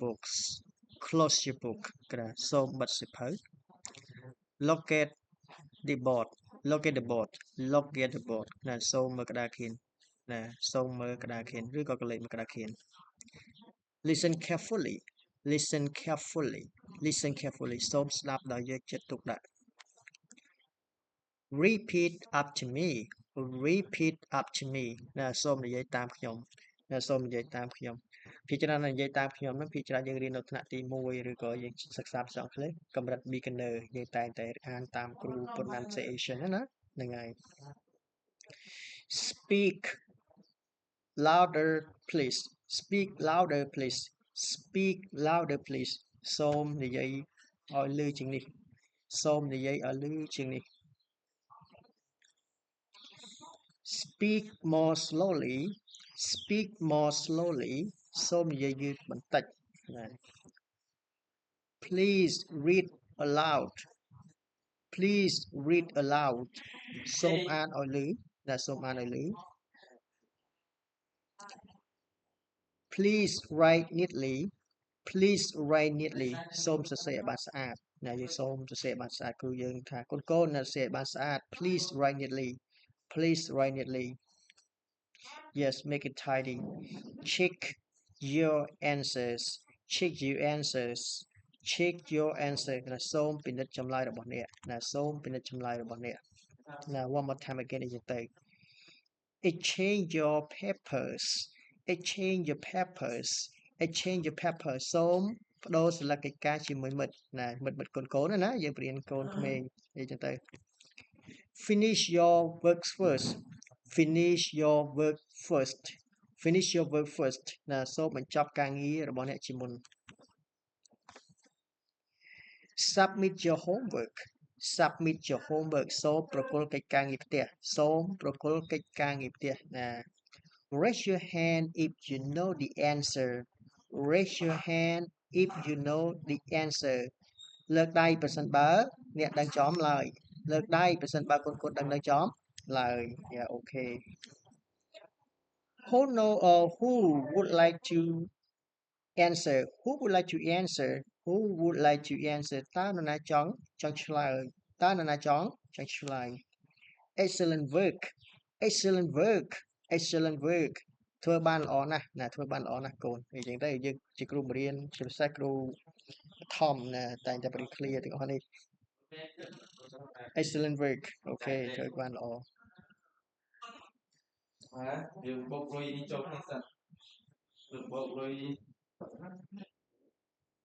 books close your book kena so but suppose look at the board look at the board look at the board ណាសូមមើលក្តារខៀនណាសូមមើលក្តារខៀនឬក៏កលេចមើលក្តារខៀន listen carefully listen carefully listen carefully សូមស្ដាប់ដោយយកចិត្តទុកដាក់ repeat up to me repeat up to me ណាសូមនិយាយតាមខ្ញុំណាសូមនិយាយតាមខ្ញុំភាគច្រើននិយាយតាមខ្ញុំហ្នឹងភាគច្រើនយើងរៀននៅថ្នាក់ទី1ឬក៏យើងសិក្សាភាសាអង់គ្លេសកម្រិត beginner យើងតែងតែអានតាមគ្រូ pronunciation ណាហ្នឹងហើយ speak louder please speak louder please speak louder please សូមនិយាយឲ្យលឺជាងនេះសូមនិយាយឲ្យលឺជាងនេះ speak more slowly speak more slowly សូមនិយាយយឺតបន្តិចណា please read aloud please read aloud សូមអានឲ្យលឺណាសូមអានឲ្យលឺ please write neatly please write neatly សូមសរសេរឲ្យបានស្អាតណាយើងសូមសរសេរឲ្យបានស្អាតគ្រូយើងថាកូនៗណាសរសេរឲ្យបានស្អាត please write neatly please write neatly yes make it tidy check your answers check your answers check your answer ណាសូមពិនិត្យចម្លើយរបស់អ្នកណាសូមពិនិត្យចម្លើយរបស់អ្នកណា one more time again អញ្ចឹងទៅ exchange your papers exchange your papers exchange your papers សូមបដូរសន្លឹកកិច្ចការជាមួយមិត្តណាមិត្តកូនណាយើងបរៀនកូនក្មេងអញ្ចឹងទៅ finish your work first finish your work first finish your work first ណាសូមបញ្ចប់ការងាររបស់អ្នកជាមុន submit your homework submit your homework សូមប្រគល់កិច្ចការងារផ្ទះសូមប្រគល់កិច្ចការងារផ្ទះណា raise your hand if you know the answer raise your hand if you know the answer លើកដៃប្រសិនបើអ្នកដឹងចំឡើយលើកដៃប្រសិនបើកូនដឹងចំឡើយ yeah okay who know or who would like to answer who would like to answer who would like to answer តើនរណាចង់ឆ្លើយតើនរណាចង់ឆ្លើយ excellent work excellent work excellent work ធ្វើបានល្អណាស់ណាធ្វើបានល្អណាស់កូនអញ្ចឹងទៅយើងជាគ្រូបង្រៀនជាពិសេសគ្រូធំណាតែងតែបរិ clear ទាំងអស់នេះ excellent work អូខេធ្វើបានល្អយើងបោកលុយនេះចូលក្នុងសិនបោកលុយ